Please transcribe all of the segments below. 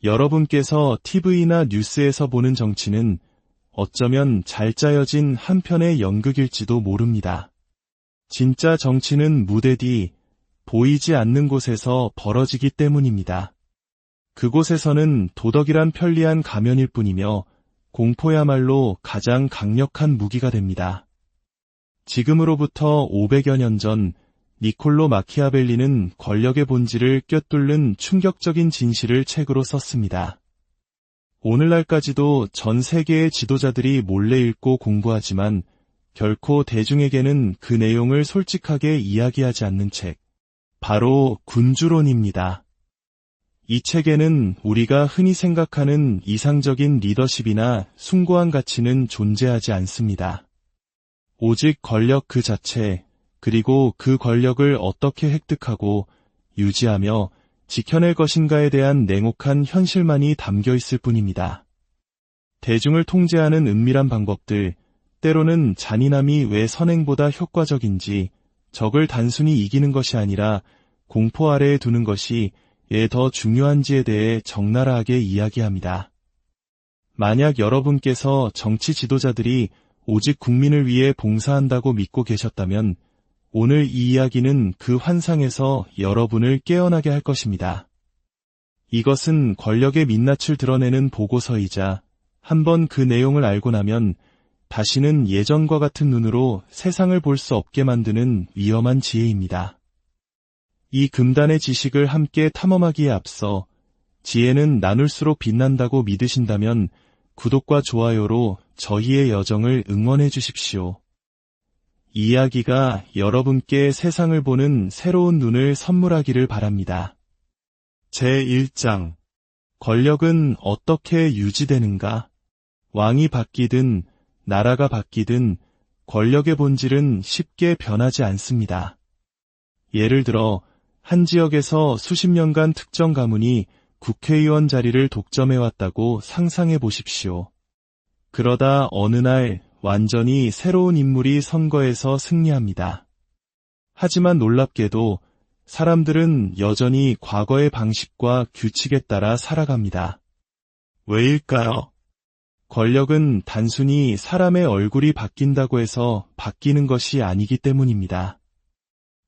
여러분께서 TV나 뉴스에서 보는 정치는 어쩌면 잘 짜여진 한 편의 연극일지도 모릅니다. 진짜 정치는 무대 뒤, 보이지 않는 곳에서 벌어지기 때문입니다. 그곳에서는 도덕이란 편리한 가면일 뿐이며 공포야말로 가장 강력한 무기가 됩니다. 지금으로부터 500여 년 전 니콜로 마키아벨리는 권력의 본질을 꿰뚫는 충격적인 진실을 책으로 썼습니다. 오늘날까지도 전 세계의 지도자들이 몰래 읽고 공부하지만 결코 대중에게는 그 내용을 솔직하게 이야기하지 않는 책, 바로 군주론입니다. 이 책에는 우리가 흔히 생각하는 이상적인 리더십이나 숭고한 가치는 존재하지 않습니다. 오직 권력 그 자체, 그리고 그 권력을 어떻게 획득하고 유지하며 지켜낼 것인가에 대한 냉혹한 현실만이 담겨 있을 뿐입니다. 대중을 통제하는 은밀한 방법들, 때로는 잔인함이 왜 선행보다 효과적인지, 적을 단순히 이기는 것이 아니라 공포 아래에 두는 것이 왜 더 중요한지에 대해 적나라하게 이야기합니다. 만약 여러분께서 정치 지도자들이 오직 국민을 위해 봉사한다고 믿고 계셨다면 오늘 이 이야기는 그 환상에서 여러분을 깨어나게 할 것입니다. 이것은 권력의 민낯을 드러내는 보고서이자 한번 그 내용을 알고 나면 다시는 예전과 같은 눈으로 세상을 볼 수 없게 만드는 위험한 지혜입니다. 이 금단의 지식을 함께 탐험하기에 앞서 지혜는 나눌수록 빛난다고 믿으신다면 구독과 좋아요로 저희의 여정을 응원해 주십시오. 이야기가 여러분께 세상을 보는 새로운 눈을 선물하기를 바랍니다. 제1장 권력은 어떻게 유지되는가? 왕이 바뀌든 나라가 바뀌든 권력의 본질은 쉽게 변하지 않습니다. 예를 들어 한 지역에서 수십 년간 특정 가문이 국회의원 자리를 독점해왔다고 상상해 보십시오. 그러다 어느 날 완전히 새로운 인물이 선거에서 승리합니다. 하지만 놀랍게도 사람들은 여전히 과거의 방식과 규칙에 따라 살아갑니다. 왜일까요? 권력은 단순히 사람의 얼굴이 바뀐다고 해서 바뀌는 것이 아니기 때문입니다.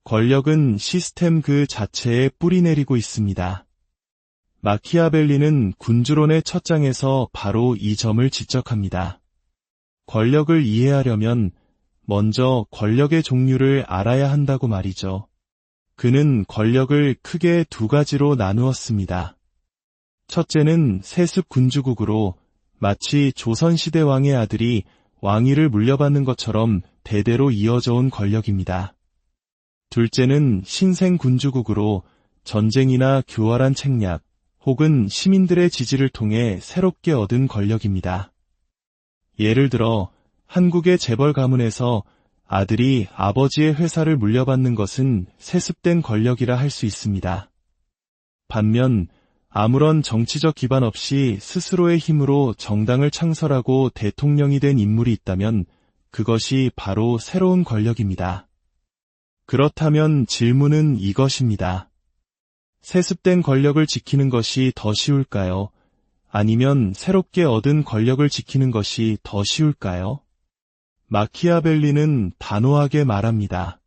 권력은 시스템 그 자체에 뿌리내리고 있습니다. 마키아벨리는 군주론의 첫 장에서 바로 이 점을 지적합니다. 권력을 이해하려면 먼저 권력의 종류를 알아야 한다고 말이죠. 그는 권력을 크게 두 가지로 나누었습니다. 첫째는 세습 군주국으로 마치 조선시대 왕의 아들이 왕위를 물려받는 것처럼 대대로 이어져 온 권력입니다. 둘째는 신생 군주국으로 전쟁이나 교활한 책략 혹은 시민들의 지지를 통해 새롭게 얻은 권력입니다. 예를 들어 한국의 재벌 가문에서 아들이 아버지의 회사를 물려받는 것은 세습된 권력이라 할 수 있습니다. 반면 아무런 정치적 기반 없이 스스로의 힘으로 정당을 창설하고 대통령이 된 인물이 있다면 그것이 바로 새로운 권력입니다. 그렇다면 질문은 이것입니다. 세습된 권력을 지키는 것이 더 쉬울까요? 아니면 새롭게 얻은 권력을 지키는 것이 더 쉬울까요? 마키아벨리는 단호하게 말합니다.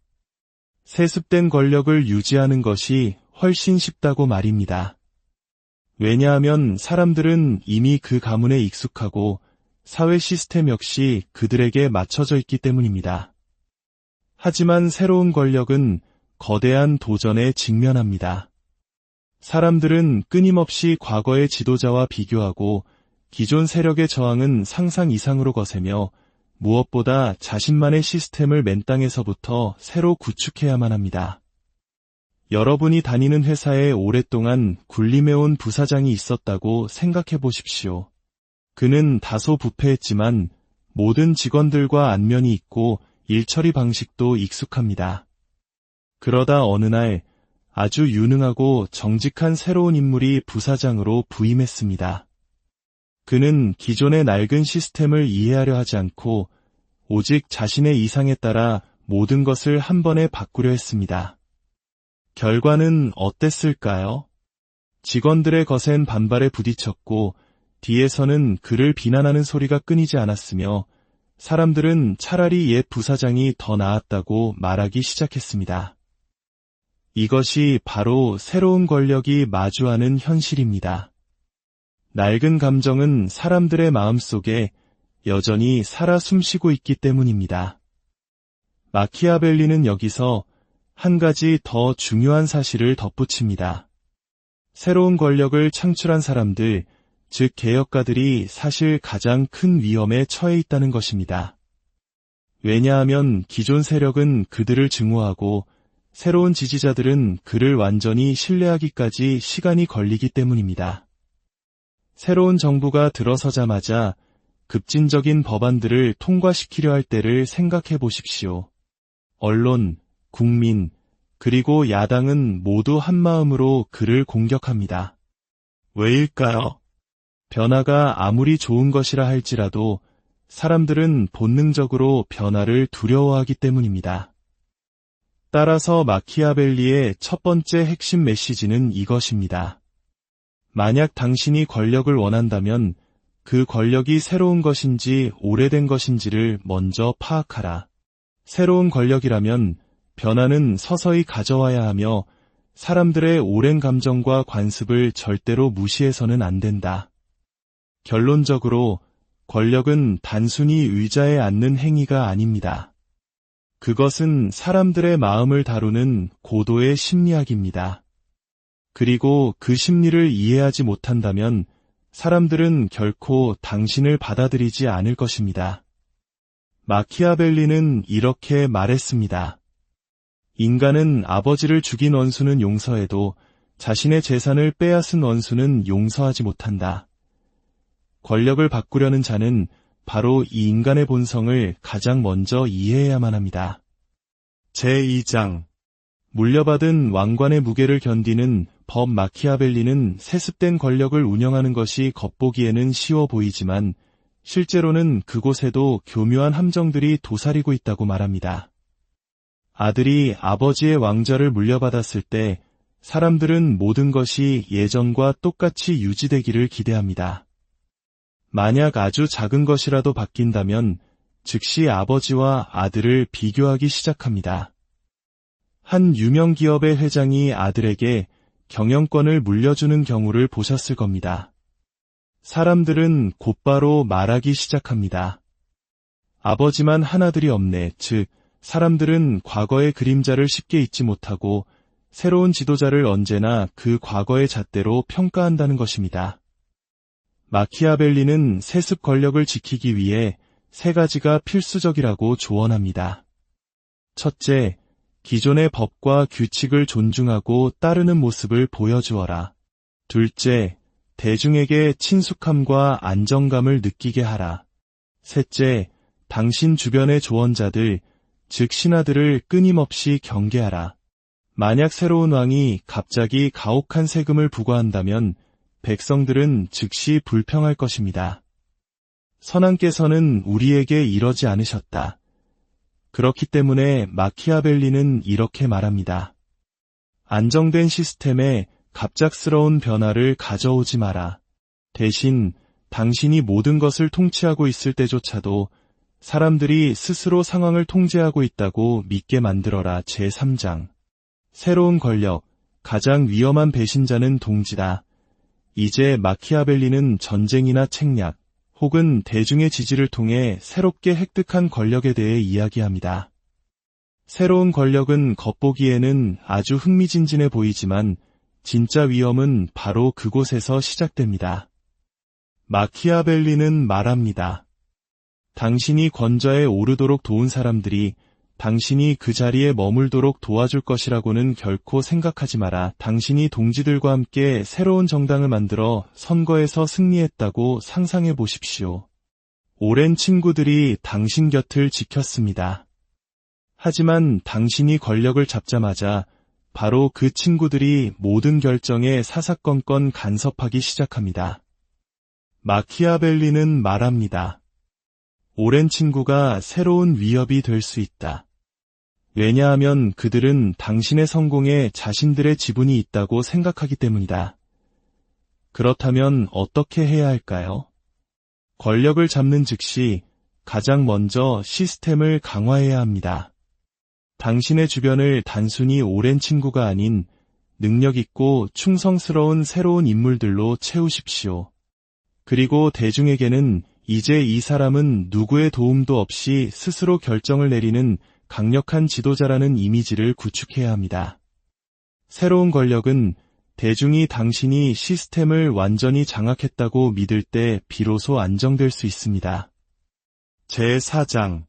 세습된 권력을 유지하는 것이 훨씬 쉽다고 말입니다. 왜냐하면 사람들은 이미 그 가문에 익숙하고 사회 시스템 역시 그들에게 맞춰져 있기 때문입니다. 하지만 새로운 권력은 거대한 도전에 직면합니다. 사람들은 끊임없이 과거의 지도자와 비교하고 기존 세력의 저항은 상상 이상으로 거세며 무엇보다 자신만의 시스템을 맨 땅에서부터 새로 구축해야만 합니다. 여러분이 다니는 회사에 오랫동안 군림해온 부사장이 있었다고 생각해 보십시오. 그는 다소 부패했지만 모든 직원들과 안면이 있고 일처리 방식도 익숙합니다. 그러다 어느 날 아주 유능하고 정직한 새로운 인물이 부사장으로 부임했습니다. 그는 기존의 낡은 시스템을 이해하려 하지 않고 오직 자신의 이상에 따라 모든 것을 한 번에 바꾸려 했습니다. 결과는 어땠을까요? 직원들의 거센 반발에 부딪혔고 뒤에서는 그를 비난하는 소리가 끊이지 않았으며 사람들은 차라리 옛 부사장이 더 나았다고 말하기 시작했습니다. 이것이 바로 새로운 권력이 마주하는 현실입니다. 낡은 감정은 사람들의 마음속에 여전히 살아 숨쉬고 있기 때문입니다. 마키아벨리는 여기서 한 가지 더 중요한 사실을 덧붙입니다. 새로운 권력을 창출한 사람들, 즉 개혁가들이 사실 가장 큰 위험에 처해 있다는 것입니다. 왜냐하면 기존 세력은 그들을 증오하고 새로운 지지자들은 그를 완전히 신뢰하기까지 시간이 걸리기 때문입니다. 새로운 정부가 들어서자마자 급진적인 법안들을 통과시키려 할 때를 생각해 보십시오. 언론, 국민, 그리고 야당은 모두 한마음으로 그를 공격합니다. 왜일까요? 변화가 아무리 좋은 것이라 할지라도 사람들은 본능적으로 변화를 두려워하기 때문입니다. 따라서 마키아벨리의 첫 번째 핵심 메시지는 이것입니다. 만약 당신이 권력을 원한다면 그 권력이 새로운 것인지 오래된 것인지를 먼저 파악하라. 새로운 권력이라면 변화는 서서히 가져와야 하며 사람들의 오랜 감정과 관습을 절대로 무시해서는 안 된다. 결론적으로 권력은 단순히 의자에 앉는 행위가 아닙니다. 그것은 사람들의 마음을 다루는 고도의 심리학입니다. 그리고 그 심리를 이해하지 못한다면 사람들은 결코 당신을 받아들이지 않을 것입니다. 마키아벨리는 이렇게 말했습니다. 인간은 아버지를 죽인 원수는 용서해도 자신의 재산을 빼앗은 원수는 용서하지 못한다. 권력을 바꾸려는 자는 바로 이 인간의 본성을 가장 먼저 이해해야만 합니다. 제2장 물려받은 왕관의 무게를 견디는 법. 마키아벨리는 세습된 권력을 운영하는 것이 겉보기에는 쉬워 보이지만 실제로는 그곳에도 교묘한 함정들이 도사리고 있다고 말합니다. 아들이 아버지의 왕좌를 물려받았을 때 사람들은 모든 것이 예전과 똑같이 유지되기를 기대합니다. 만약 아주 작은 것이라도 바뀐다면 즉시 아버지와 아들을 비교하기 시작합니다. 한 유명 기업의 회장이 아들에게 경영권을 물려주는 경우를 보셨을 겁니다. 사람들은 곧바로 말하기 시작합니다. 아버지만 하나들이 없네. 즉, 사람들은 과거의 그림자를 쉽게 잊지 못하고 새로운 지도자를 언제나 그 과거의 잣대로 평가한다는 것입니다. 마키아벨리는 세습 권력을 지키기 위해 세 가지가 필수적이라고 조언합니다. 첫째, 기존의 법과 규칙을 존중하고 따르는 모습을 보여주어라. 둘째, 대중에게 친숙함과 안정감을 느끼게 하라. 셋째, 당신 주변의 조언자들, 즉 신하들을 끊임없이 경계하라. 만약 새로운 왕이 갑자기 가혹한 세금을 부과한다면 백성들은 즉시 불평할 것입니다. 선왕께서는 우리에게 이러지 않으셨다. 그렇기 때문에 마키아벨리는 이렇게 말합니다. 안정된 시스템에 갑작스러운 변화를 가져오지 마라. 대신 당신이 모든 것을 통치하고 있을 때조차도 사람들이 스스로 상황을 통제하고 있다고 믿게 만들어라. 제3장 새로운 권력, 가장 위험한 배신자는 동지다. 이제 마키아벨리는 전쟁이나 책략, 혹은 대중의 지지를 통해 새롭게 획득한 권력에 대해 이야기합니다. 새로운 권력은 겉보기에는 아주 흥미진진해 보이지만 진짜 위험은 바로 그곳에서 시작됩니다. 마키아벨리는 말합니다. 당신이 권좌에 오르도록 도운 사람들이 당신이 그 자리에 머물도록 도와줄 것이라고는 결코 생각하지 마라. 당신이 동지들과 함께 새로운 정당을 만들어 선거에서 승리했다고 상상해 보십시오. 오랜 친구들이 당신 곁을 지켰습니다. 하지만 당신이 권력을 잡자마자 바로 그 친구들이 모든 결정에 사사건건 간섭하기 시작합니다. 마키아벨리는 말합니다. 오랜 친구가 새로운 위협이 될 수 있다. 왜냐하면 그들은 당신의 성공에 자신들의 지분이 있다고 생각하기 때문이다. 그렇다면 어떻게 해야 할까요? 권력을 잡는 즉시 가장 먼저 시스템을 강화해야 합니다. 당신의 주변을 단순히 오랜 친구가 아닌 능력 있고 충성스러운 새로운 인물들로 채우십시오. 그리고 대중에게는 이제 이 사람은 누구의 도움도 없이 스스로 결정을 내리는 강력한 지도자라는 이미지를 구축해야 합니다. 새로운 권력은 대중이 당신이 시스템을 완전히 장악했다고 믿을 때 비로소 안정될 수 있습니다. 제4장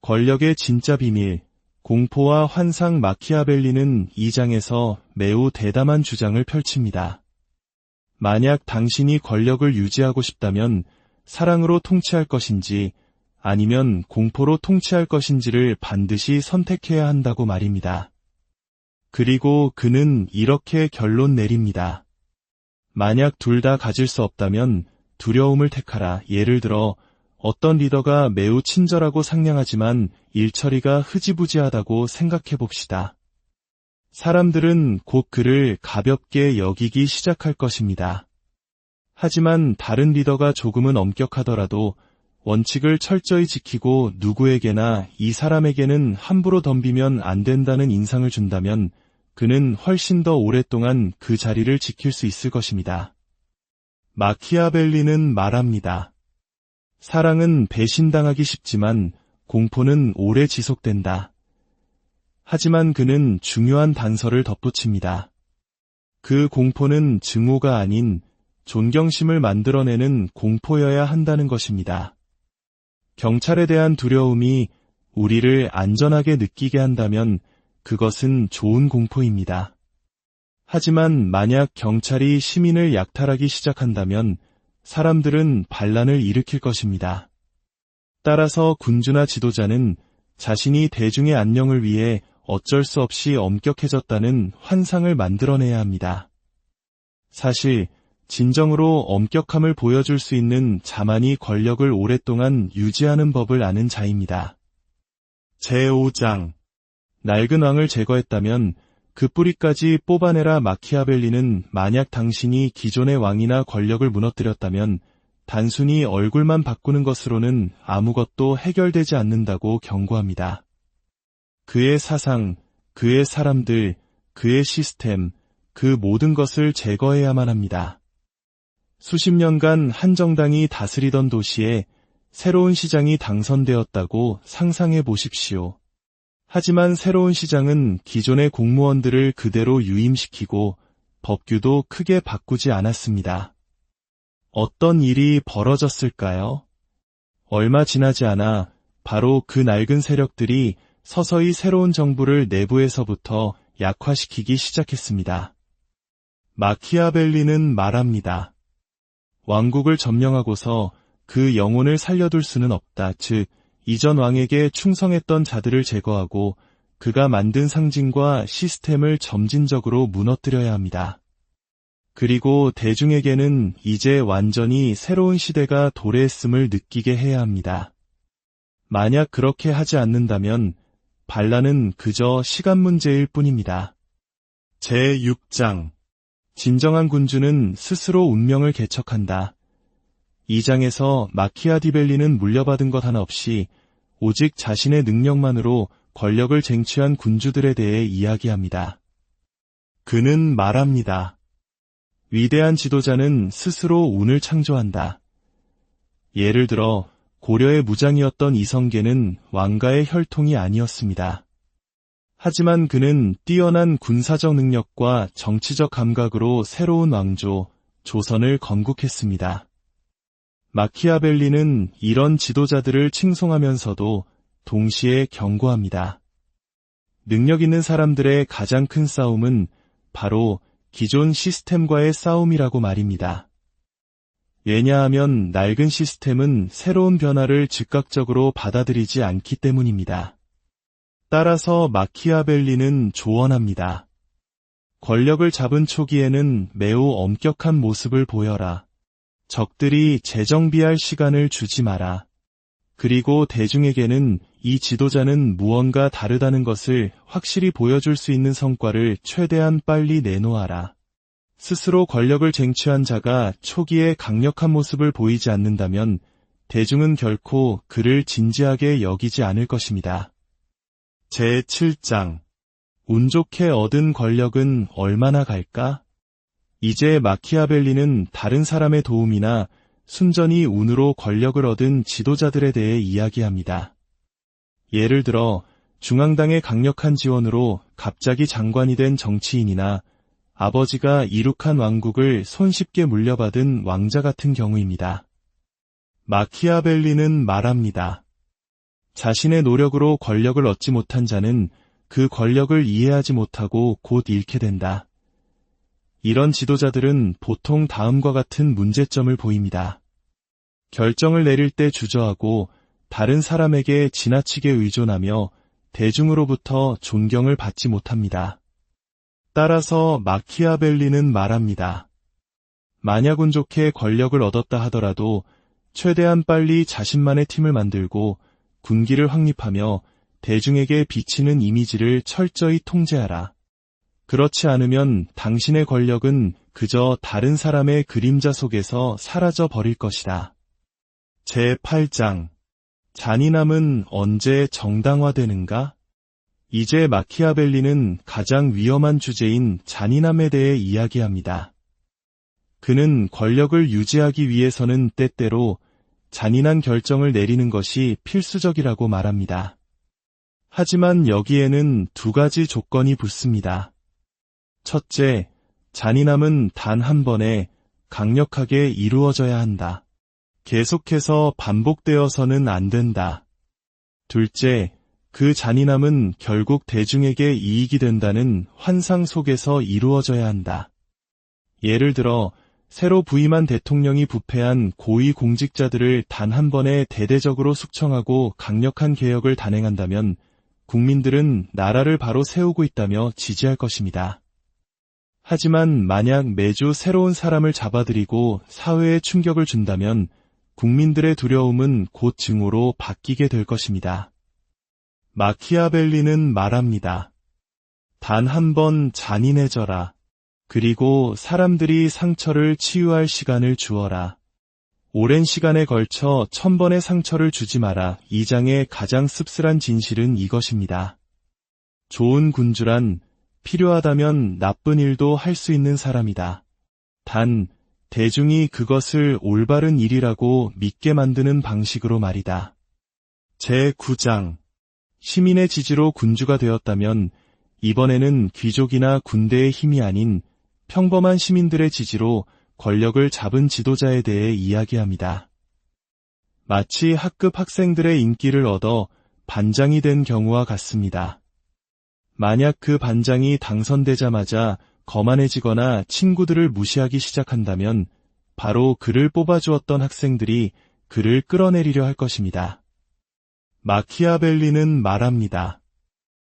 권력의 진짜 비밀 공포와 환상 마키아벨리는 이 장에서 매우 대담한 주장을 펼칩니다. 만약 당신이 권력을 유지하고 싶다면 사랑으로 통치할 것인지 아니면 공포로 통치할 것인지를 반드시 선택해야 한다고 말입니다. 그리고 그는 이렇게 결론 내립니다. 만약 둘 다 가질 수 없다면 두려움을 택하라. 예를 들어 어떤 리더가 매우 친절하고 상냥하지만 일처리가 흐지부지하다고 생각해 봅시다. 사람들은 곧 그를 가볍게 여기기 시작할 것입니다. 하지만 다른 리더가 조금은 엄격하더라도 원칙을 철저히 지키고 누구에게나 이 사람에게는 함부로 덤비면 안 된다는 인상을 준다면 그는 훨씬 더 오랫동안 그 자리를 지킬 수 있을 것입니다. 마키아벨리는 말합니다. 사랑은 배신당하기 쉽지만 공포는 오래 지속된다. 하지만 그는 중요한 단서를 덧붙입니다. 그 공포는 증오가 아닌 존경심을 만들어내는 공포여야 한다는 것입니다. 경찰에 대한 두려움이 우리를 안전하게 느끼게 한다면 그것은 좋은 공포입니다. 하지만 만약 경찰이 시민을 약탈하기 시작한다면 사람들은 반란을 일으킬 것입니다. 따라서 군주나 지도자는 자신이 대중의 안녕을 위해 어쩔 수 없이 엄격해졌다는 환상을 만들어내야 합니다. 사실 진정으로 엄격함을 보여줄 수 있는 자만이 권력을 오랫동안 유지하는 법을 아는 자입니다. 제5장 낡은 왕을 제거했다면 그 뿌리까지 뽑아내라. 마키아벨리는 만약 당신이 기존의 왕이나 권력을 무너뜨렸다면 단순히 얼굴만 바꾸는 것으로는 아무것도 해결되지 않는다고 경고합니다. 그의 사상, 그의 사람들, 그의 시스템, 그 모든 것을 제거해야만 합니다. 수십 년간 한 정당이 다스리던 도시에 새로운 시장이 당선되었다고 상상해 보십시오. 하지만 새로운 시장은 기존의 공무원들을 그대로 유임시키고 법규도 크게 바꾸지 않았습니다. 어떤 일이 벌어졌을까요? 얼마 지나지 않아 바로 그 낡은 세력들이 서서히 새로운 정부를 내부에서부터 약화시키기 시작했습니다. 마키아벨리는 말합니다. 왕국을 점령하고서 그 영혼을 살려둘 수는 없다. 즉, 이전 왕에게 충성했던 자들을 제거하고 그가 만든 상징과 시스템을 점진적으로 무너뜨려야 합니다. 그리고 대중에게는 이제 완전히 새로운 시대가 도래했음을 느끼게 해야 합니다. 만약 그렇게 하지 않는다면 반란은 그저 시간 문제일 뿐입니다. 제6장 진정한 군주는 스스로 운명을 개척한다. 이 장에서 마키아디벨리는 물려받은 것 하나 없이 오직 자신의 능력만으로 권력을 쟁취한 군주들에 대해 이야기합니다. 그는 말합니다. 위대한 지도자는 스스로 운을 창조한다. 예를 들어 고려의 무장이었던 이성계는 왕가의 혈통이 아니었습니다. 하지만 그는 뛰어난 군사적 능력과 정치적 감각으로 새로운 왕조, 조선을 건국했습니다. 마키아벨리는 이런 지도자들을 칭송하면서도 동시에 경고합니다. 능력 있는 사람들의 가장 큰 싸움은 바로 기존 시스템과의 싸움이라고 말입니다. 왜냐하면 낡은 시스템은 새로운 변화를 즉각적으로 받아들이지 않기 때문입니다. 따라서 마키아벨리는 조언합니다. 권력을 잡은 초기에는 매우 엄격한 모습을 보여라. 적들이 재정비할 시간을 주지 마라. 그리고 대중에게는 이 지도자는 무언가 다르다는 것을 확실히 보여줄 수 있는 성과를 최대한 빨리 내놓아라. 스스로 권력을 쟁취한 자가 초기에 강력한 모습을 보이지 않는다면 대중은 결코 그를 진지하게 여기지 않을 것입니다. 제7장 운 좋게 얻은 권력은 얼마나 갈까? 이제 마키아벨리는 다른 사람의 도움이나 순전히 운으로 권력을 얻은 지도자들에 대해 이야기합니다. 예를 들어 중앙당의 강력한 지원으로 갑자기 장관이 된 정치인이나 아버지가 이룩한 왕국을 손쉽게 물려받은 왕자 같은 경우입니다. 마키아벨리는 말합니다. 자신의 노력으로 권력을 얻지 못한 자는 그 권력을 이해하지 못하고 곧 잃게 된다. 이런 지도자들은 보통 다음과 같은 문제점을 보입니다. 결정을 내릴 때 주저하고 다른 사람에게 지나치게 의존하며 대중으로부터 존경을 받지 못합니다. 따라서 마키아벨리는 말합니다. 만약 운 좋게 권력을 얻었다 하더라도 최대한 빨리 자신만의 팀을 만들고 군기를 확립하며 대중에게 비치는 이미지를 철저히 통제하라. 그렇지 않으면 당신의 권력은 그저 다른 사람의 그림자 속에서 사라져 버릴 것이다. 제8장 잔인함은 언제 정당화되는가? 이제 마키아벨리는 가장 위험한 주제인 잔인함에 대해 이야기합니다. 그는 권력을 유지하기 위해서는 때때로 잔인한 결정을 내리는 것이 필수적이라고 말합니다. 하지만 여기에는 두 가지 조건이 붙습니다. 첫째, 잔인함은 단 한 번에 강력하게 이루어져야 한다. 계속해서 반복되어서는 안 된다. 둘째, 그 잔인함은 결국 대중에게 이익이 된다는 환상 속에서 이루어져야 한다. 예를 들어 새로 부임한 대통령이 부패한 고위 공직자들을 단 한 번에 대대적으로 숙청하고 강력한 개혁을 단행한다면 국민들은 나라를 바로 세우고 있다며 지지할 것입니다. 하지만 만약 매주 새로운 사람을 잡아들이고 사회에 충격을 준다면 국민들의 두려움은 곧 증오로 바뀌게 될 것입니다. 마키아벨리는 말합니다. 단 한 번 잔인해져라. 그리고 사람들이 상처를 치유할 시간을 주어라. 오랜 시간에 걸쳐 1000번의 상처를 주지 마라. 이 장의 가장 씁쓸한 진실은 이것입니다. 좋은 군주란 필요하다면 나쁜 일도 할 수 있는 사람이다. 단, 대중이 그것을 올바른 일이라고 믿게 만드는 방식으로 말이다. 제9장 시민의 지지로 군주가 되었다면 이번에는 귀족이나 군대의 힘이 아닌 평범한 시민들의 지지로 권력을 잡은 지도자에 대해 이야기합니다. 마치 학급 학생들의 인기를 얻어 반장이 된 경우와 같습니다. 만약 그 반장이 당선되자마자 거만해지거나 친구들을 무시하기 시작한다면 바로 그를 뽑아주었던 학생들이 그를 끌어내리려 할 것입니다. 마키아벨리는 말합니다.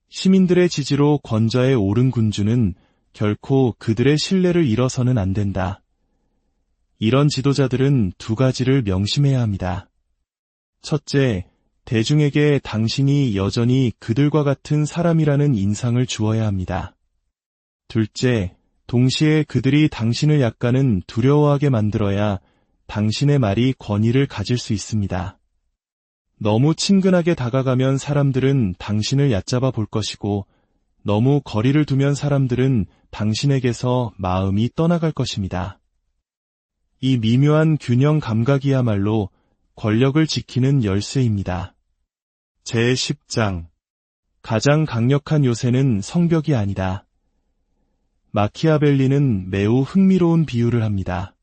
시민들의 지지로 권좌에 오른 군주는 결코 그들의 신뢰를 잃어서는 안 된다. 이런 지도자들은 두 가지를 명심해야 합니다. 첫째, 대중에게 당신이 여전히 그들과 같은 사람이라는 인상을 주어야 합니다. 둘째, 동시에 그들이 당신을 약간은 두려워하게 만들어야 당신의 말이 권위를 가질 수 있습니다. 너무 친근하게 다가가면 사람들은 당신을 얕잡아 볼 것이고 너무 거리를 두면 사람들은 당신에게서 마음이 떠나갈 것입니다. 이 미묘한 균형 감각이야말로 권력을 지키는 열쇠입니다. 제10장 가장 강력한 요새는 성벽이 아니다. 마키아벨리는 매우 흥미로운 비유를 합니다.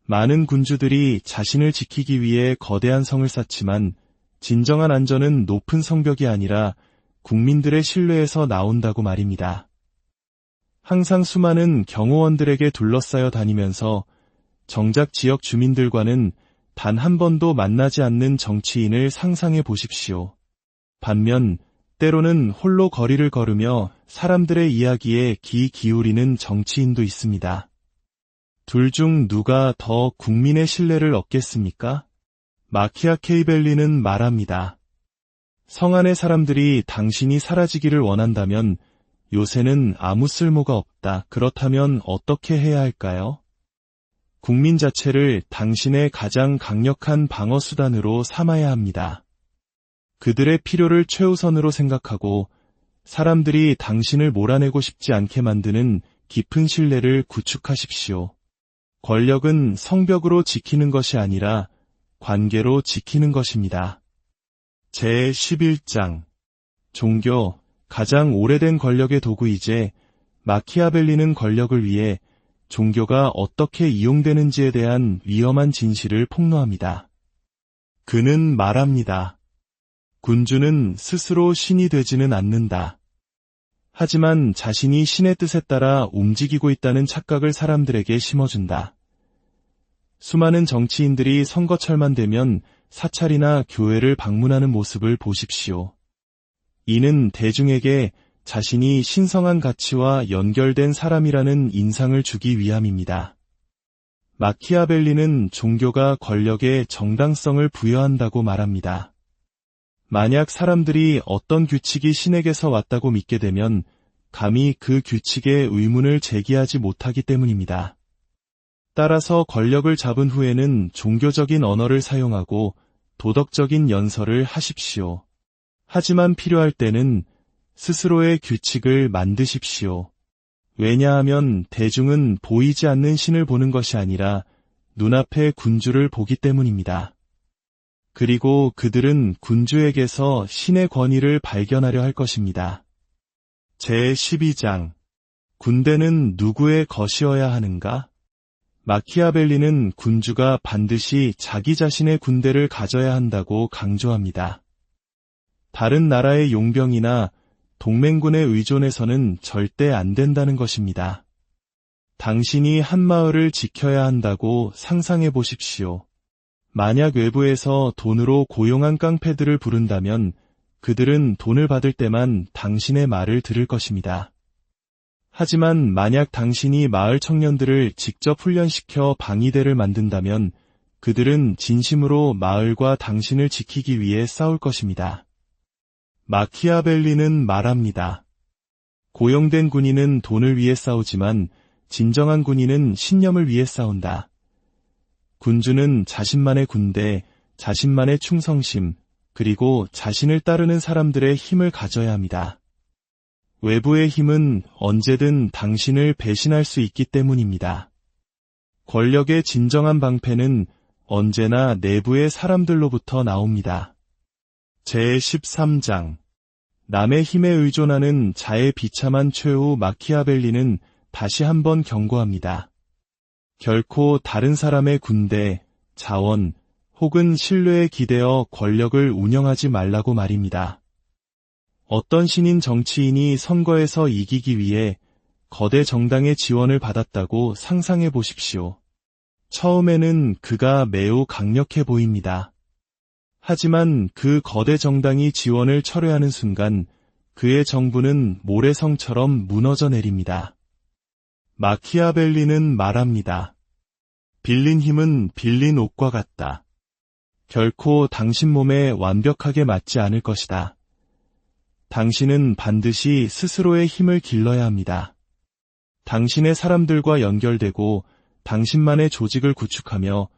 많은 군주들이 자신을 지키기 위해 거대한 성을 쌓지만 진정한 안전은 높은 성벽이 아니라 국민들의 신뢰에서 나온다고 말입니다. 항상 수많은 경호원들에게 둘러싸여 다니면서 정작 지역 주민들과는 단 한 번도 만나지 않는 정치인을 상상해 보십시오. 반면 때로는 홀로 거리를 걸으며 사람들의 이야기에 귀 기울이는 정치인도 있습니다. 둘 중 누가 더 국민의 신뢰를 얻겠습니까? 마키아케이벨리는 말합니다. 성 안의 사람들이 당신이 사라지기를 원한다면 요새는 아무 쓸모가 없다. 그렇다면 어떻게 해야 할까요? 국민 자체를 당신의 가장 강력한 방어 수단으로 삼아야 합니다. 그들의 필요를 최우선으로 생각하고 사람들이 당신을 몰아내고 싶지 않게 만드는 깊은 신뢰를 구축하십시오. 권력은 성벽으로 지키는 것이 아니라 관계로 지키는 것입니다. 제11장 종교, 가장 오래된 권력의 도구이제 마키아벨리는 권력을 위해 종교가 어떻게 이용되는지에 대한 위험한 진실을 폭로합니다. 그는 말합니다. 군주는 스스로 신이 되지는 않는다. 하지만 자신이 신의 뜻에 따라 움직이고 있다는 착각을 사람들에게 심어준다. 수많은 정치인들이 선거철만 되면 사찰이나 교회를 방문하는 모습을 보십시오. 이는 대중에게 자신이 신성한 가치와 연결된 사람이라는 인상을 주기 위함입니다. 마키아벨리는 종교가 권력에 정당성을 부여한다고 말합니다. 만약 사람들이 어떤 규칙이 신에게서 왔다고 믿게 되면 감히 그 규칙에 의문을 제기하지 못하기 때문입니다. 따라서 권력을 잡은 후에는 종교적인 언어를 사용하고 도덕적인 연설을 하십시오. 하지만 필요할 때는 스스로의 규칙을 만드십시오. 왜냐하면 대중은 보이지 않는 신을 보는 것이 아니라 눈앞의 군주를 보기 때문입니다. 그리고 그들은 군주에게서 신의 권위를 발견하려 할 것입니다. 제12장 군대는 누구의 것이어야 하는가? 마키아벨리는 군주가 반드시 자기 자신의 군대를 가져야 한다고 강조합니다. 다른 나라의 용병이나 동맹군에 의존해서는 절대 안 된다는 것입니다. 당신이 한 마을을 지켜야 한다고 상상해 보십시오. 만약 외부에서 돈으로 고용한 깡패들을 부른다면 그들은 돈을 받을 때만 당신의 말을 들을 것입니다. 하지만 만약 당신이 마을 청년들을 직접 훈련시켜 방위대를 만든다면 그들은 진심으로 마을과 당신을 지키기 위해 싸울 것입니다. 마키아벨리는 말합니다. 고용된 군인은 돈을 위해 싸우지만 진정한 군인은 신념을 위해 싸운다. 군주는 자신만의 군대, 자신만의 충성심, 그리고 자신을 따르는 사람들의 힘을 가져야 합니다. 외부의 힘은 언제든 당신을 배신할 수 있기 때문입니다. 권력의 진정한 방패는 언제나 내부의 사람들로부터 나옵니다. 제13장 남의 힘에 의존하는 자의 비참한 최후 마키아벨리는 다시 한번 경고합니다. 결코 다른 사람의 군대, 자원 혹은 신뢰에 기대어 권력을 운영하지 말라고 말입니다. 어떤 신인 정치인이 선거에서 이기기 위해 거대 정당의 지원을 받았다고 상상해 보십시오. 처음에는 그가 매우 강력해 보입니다. 하지만 그 거대 정당이 지원을 철회하는 순간 그의 정부는 모래성처럼 무너져 내립니다. 마키아벨리는 말합니다. 빌린 힘은 빌린 옷과 같다. 결코 당신 몸에 완벽하게 맞지 않을 것이다. 당신은 반드시 스스로의 힘을 길러야 합니다. 당신의 사람들과 연결되고 당신만의 조직을 구축하며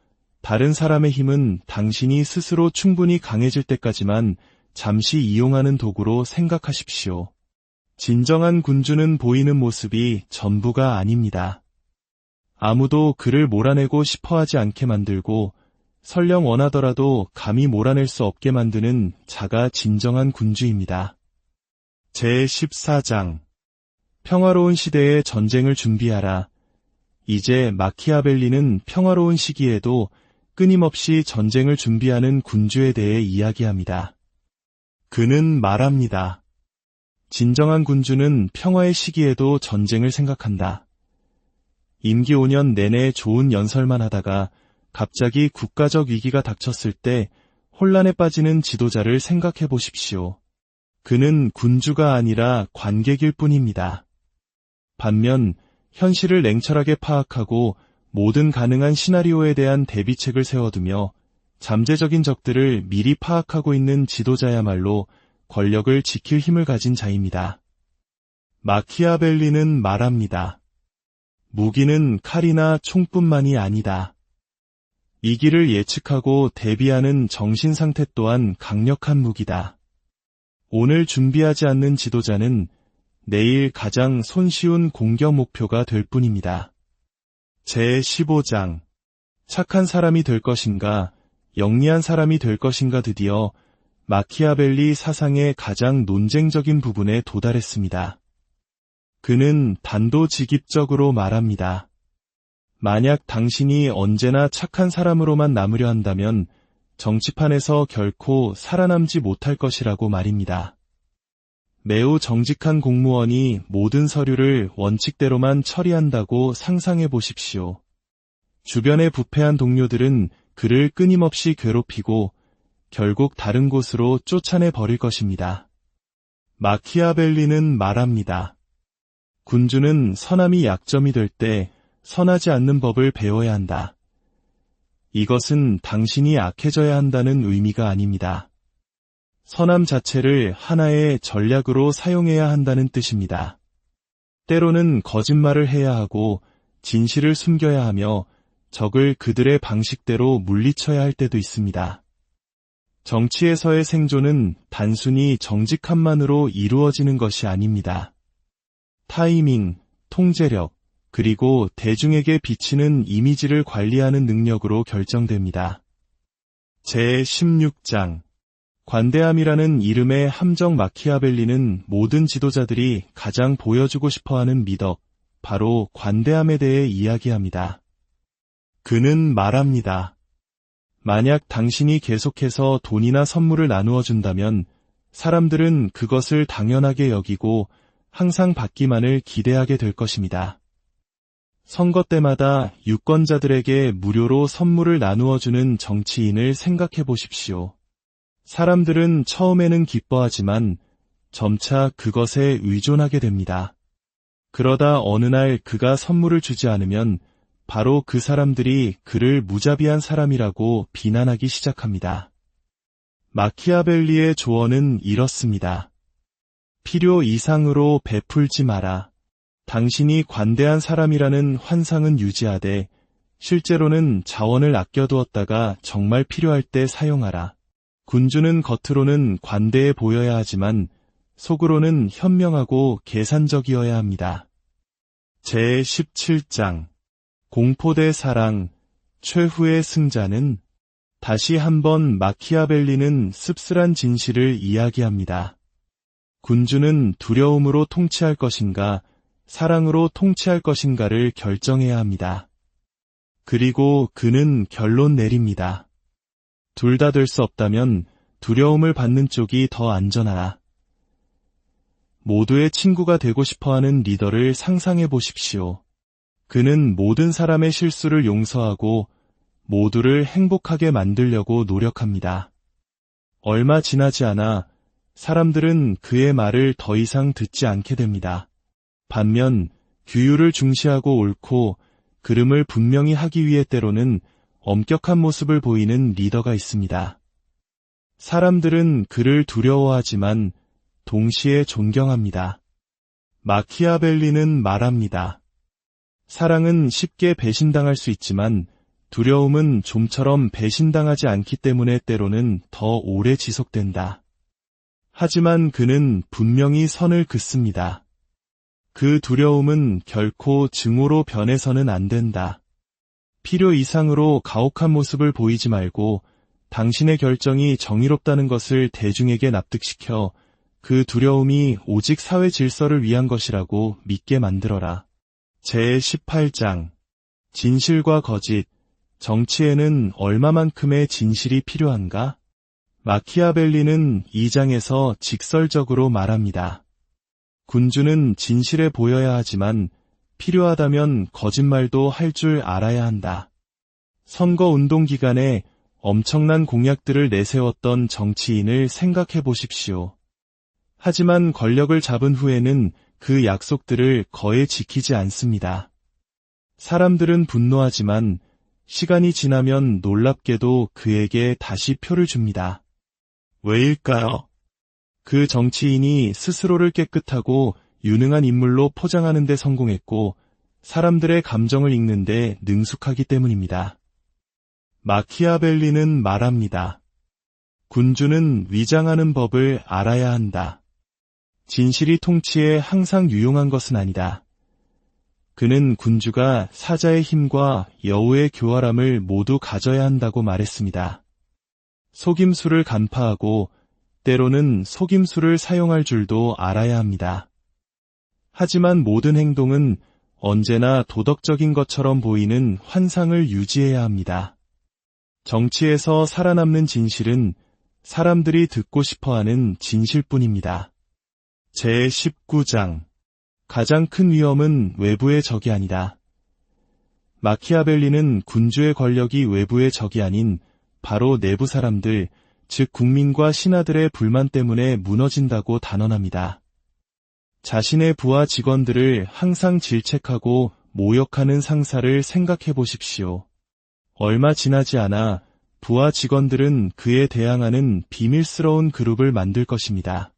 다른 사람의 힘은 당신이 스스로 충분히 강해질 때까지만 잠시 이용하는 도구로 생각하십시오. 진정한 군주는 보이는 모습이 전부가 아닙니다. 아무도 그를 몰아내고 싶어하지 않게 만들고 설령 원하더라도 감히 몰아낼 수 없게 만드는 자가 진정한 군주입니다. 제14장 평화로운 시대에 전쟁을 준비하라. 이제 마키아벨리는 평화로운 시기에도 끊임없이 전쟁을 준비하는 군주에 대해 이야기합니다. 그는 말합니다. 진정한 군주는 평화의 시기에도 전쟁을 생각한다. 임기 5년 내내 좋은 연설만 하다가 갑자기 국가적 위기가 닥쳤을 때 혼란에 빠지는 지도자를 생각해 보십시오. 그는 군주가 아니라 관객일 뿐입니다. 반면 현실을 냉철하게 파악하고 모든 가능한 시나리오에 대한 대비책을 세워두며 잠재적인 적들을 미리 파악하고 있는 지도자야말로 권력을 지킬 힘을 가진 자입니다. 마키아벨리는 말합니다. 무기는 칼이나 총뿐만이 아니다. 이기를 예측하고 대비하는 정신 상태 또한 강력한 무기다. 오늘 준비하지 않는 지도자는 내일 가장 손쉬운 공격 목표가 될 뿐입니다. 제15장 착한 사람이 될 것인가, 영리한 사람이 될 것인가. 드디어 마키아벨리 사상의 가장 논쟁적인 부분에 도달했습니다. 그는 단도직입적으로 말합니다. 만약 당신이 언제나 착한 사람으로만 남으려 한다면 정치판에서 결코 살아남지 못할 것이라고 말입니다. 매우 정직한 공무원이 모든 서류를 원칙대로만 처리한다고 상상해 보십시오. 주변의 부패한 동료들은 그를 끊임없이 괴롭히고 결국 다른 곳으로 쫓아내 버릴 것입니다. 마키아벨리는 말합니다. 군주는 선함이 약점이 될 때 선하지 않는 법을 배워야 한다. 이것은 당신이 악해져야 한다는 의미가 아닙니다. 선함 자체를 하나의 전략으로 사용해야 한다는 뜻입니다. 때로는 거짓말을 해야 하고 진실을 숨겨야 하며 적을 그들의 방식대로 물리쳐야 할 때도 있습니다. 정치에서의 생존은 단순히 정직함만으로 이루어지는 것이 아닙니다. 타이밍, 통제력, 그리고 대중에게 비치는 이미지를 관리하는 능력으로 결정됩니다. 제16장 관대함이라는 이름의 함정. 마키아벨리는 모든 지도자들이 가장 보여주고 싶어하는 미덕, 바로 관대함에 대해 이야기합니다. 그는 말합니다. 만약 당신이 계속해서 돈이나 선물을 나누어 준다면 사람들은 그것을 당연하게 여기고 항상 받기만을 기대하게 될 것입니다. 선거 때마다 유권자들에게 무료로 선물을 나누어 주는 정치인을 생각해 보십시오. 사람들은 처음에는 기뻐하지만 점차 그것에 의존하게 됩니다. 그러다 어느 날 그가 선물을 주지 않으면 바로 그 사람들이 그를 무자비한 사람이라고 비난하기 시작합니다. 마키아벨리의 조언은 이렇습니다. 필요 이상으로 베풀지 마라. 당신이 관대한 사람이라는 환상은 유지하되 실제로는 자원을 아껴두었다가 정말 필요할 때 사용하라. 군주는 겉으로는 관대해 보여야 하지만 속으로는 현명하고 계산적이어야 합니다. 제17장 공포 대 사랑, 최후의 승자는 다시 한번 마키아벨리는 씁쓸한 진실을 이야기합니다. 군주는 두려움으로 통치할 것인가, 사랑으로 통치할 것인가를 결정해야 합니다. 그리고 그는 결론 내립니다. 둘 다 될 수 없다면 두려움을 받는 쪽이 더 안전하다. 모두의 친구가 되고 싶어하는 리더를 상상해 보십시오. 그는 모든 사람의 실수를 용서하고 모두를 행복하게 만들려고 노력합니다. 얼마 지나지 않아 사람들은 그의 말을 더 이상 듣지 않게 됩니다. 반면 규율을 중시하고 옳고 그름을 분명히 하기 위해 때로는 엄격한 모습을 보이는 리더가 있습니다. 사람들은 그를 두려워하지만 동시에 존경합니다. 마키아벨리는 말합니다. 사랑은 쉽게 배신당할 수 있지만 두려움은 좀처럼 배신당하지 않기 때문에 때로는 더 오래 지속된다. 하지만 그는 분명히 선을 긋습니다. 그 두려움은 결코 증오로 변해서는 안 된다. 필요 이상으로 가혹한 모습을 보이지 말고 당신의 결정이 정의롭다는 것을 대중에게 납득시켜 그 두려움이 오직 사회 질서를 위한 것이라고 믿게 만들어라. 제18장 진실과 거짓, 정치에는 얼마만큼의 진실이 필요한가? 마키아벨리는 이 장에서 직설적으로 말합니다. 군주는 진실해 보여야 하지만 필요하다면 거짓말도 할 줄 알아야 한다. 선거운동 기간에 엄청난 공약들을 내세웠던 정치인을 생각해 보십시오. 하지만 권력을 잡은 후에는 그 약속들을 거의 지키지 않습니다. 사람들은 분노하지만 시간이 지나면 놀랍게도 그에게 다시 표를 줍니다. 왜일까요? 그 정치인이 스스로를 깨끗하고 유능한 인물로 포장하는 데 성공했고 사람들의 감정을 읽는 데 능숙하기 때문입니다. 마키아벨리는 말합니다. 군주는 위장하는 법을 알아야 한다. 진실이 통치에 항상 유용한 것은 아니다. 그는 군주가 사자의 힘과 여우의 교활함을 모두 가져야 한다고 말했습니다. 속임수를 간파하고 때로는 속임수를 사용할 줄도 알아야 합니다. 하지만 모든 행동은 언제나 도덕적인 것처럼 보이는 환상을 유지해야 합니다. 정치에서 살아남는 진실은 사람들이 듣고 싶어하는 진실뿐입니다. 제19장 가장 큰 위험은 외부의 적이 아니다. 마키아벨리는 군주의 권력이 외부의 적이 아닌 바로 내부 사람들, 즉 국민과 신하들의 불만 때문에 무너진다고 단언합니다. 자신의 부하 직원들을 항상 질책하고 모욕하는 상사를 생각해 보십시오. 얼마 지나지 않아 부하 직원들은 그에 대항하는 비밀스러운 그룹을 만들 것입니다.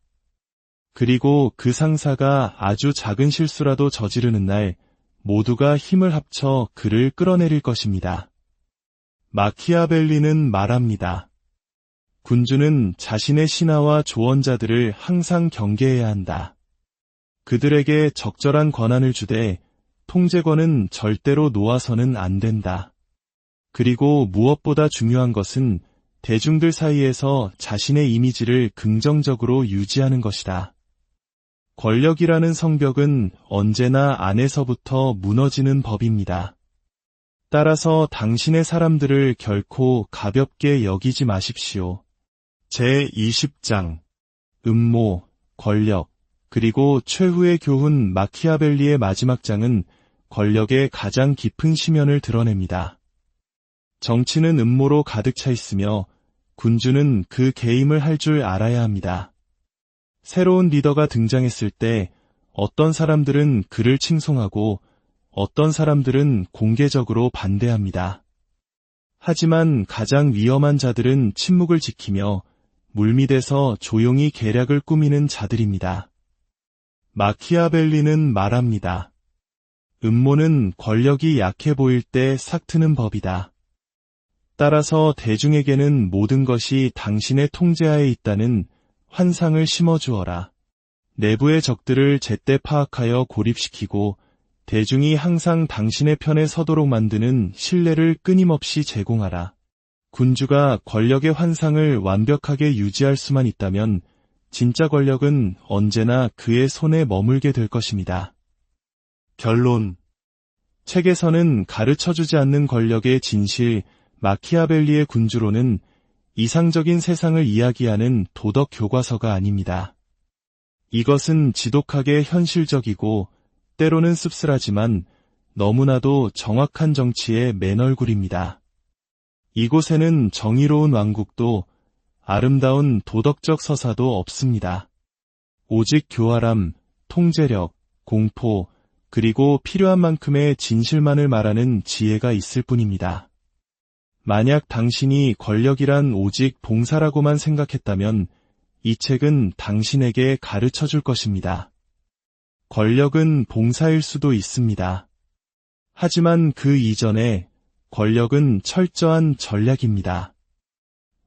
그리고 그 상사가 아주 작은 실수라도 저지르는 날 모두가 힘을 합쳐 그를 끌어내릴 것입니다. 마키아벨리는 말합니다. 군주는 자신의 신하와 조언자들을 항상 경계해야 한다. 그들에게 적절한 권한을 주되 통제권은 절대로 놓아서는 안 된다. 그리고 무엇보다 중요한 것은 대중들 사이에서 자신의 이미지를 긍정적으로 유지하는 것이다. 권력이라는 성벽은 언제나 안에서부터 무너지는 법입니다. 따라서 당신의 사람들을 결코 가볍게 여기지 마십시오. 제20장 음모, 권력, 그리고 최후의 교훈 마키아벨리의 마지막 장은 권력의 가장 깊은 심연을 드러냅니다. 정치는 음모로 가득 차 있으며 군주는 그 게임을 할 줄 알아야 합니다. 새로운 리더가 등장했을 때 어떤 사람들은 그를 칭송하고 어떤 사람들은 공개적으로 반대합니다. 하지만 가장 위험한 자들은 침묵을 지키며 물밑에서 조용히 계략을 꾸미는 자들입니다. 마키아벨리는 말합니다. 음모는 권력이 약해 보일 때 싹트는 법이다. 따라서 대중에게는 모든 것이 당신의 통제하에 있다는 환상을 심어주어라. 내부의 적들을 제때 파악하여 고립시키고 대중이 항상 당신의 편에 서도록 만드는 신뢰를 끊임없이 제공하라. 군주가 권력의 환상을 완벽하게 유지할 수만 있다면 진짜 권력은 언제나 그의 손에 머물게 될 것입니다. 결론. 책에서는 가르쳐주지 않는 권력의 진실, 마키아벨리의 군주론은 이상적인 세상을 이야기하는 도덕 교과서가 아닙니다. 이것은 지독하게 현실적이고 때로는 씁쓸하지만 너무나도 정확한 정치의 맨 얼굴입니다. 이곳에는 정의로운 왕국도 아름다운 도덕적 서사도 없습니다. 오직 교활함, 통제력, 공포, 그리고 필요한 만큼의 진실만을 말하는 지혜가 있을 뿐입니다. 만약 당신이 권력이란 오직 봉사라고만 생각했다면 이 책은 당신에게 가르쳐 줄 것입니다. 권력은 봉사일 수도 있습니다. 하지만 그 이전에 권력은 철저한 전략입니다.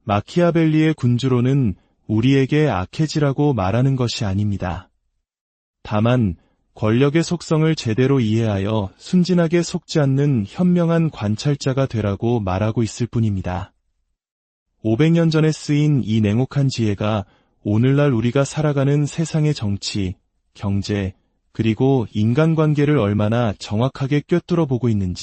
마키아벨리의 군주론은 우리에게 악해지라고 말하는 것이 아닙니다. 다만 권력의 속성을 제대로 이해하여 순진하게 속지 않는 현명한 관찰자가 되라고 말하고 있을 뿐입니다. 500년 전에 쓰인 이 냉혹한 지혜가 오늘날 우리가 살아가는 세상의 정치, 경제, 그리고 인간관계를 얼마나 정확하게 꿰뚫어 보고 있는지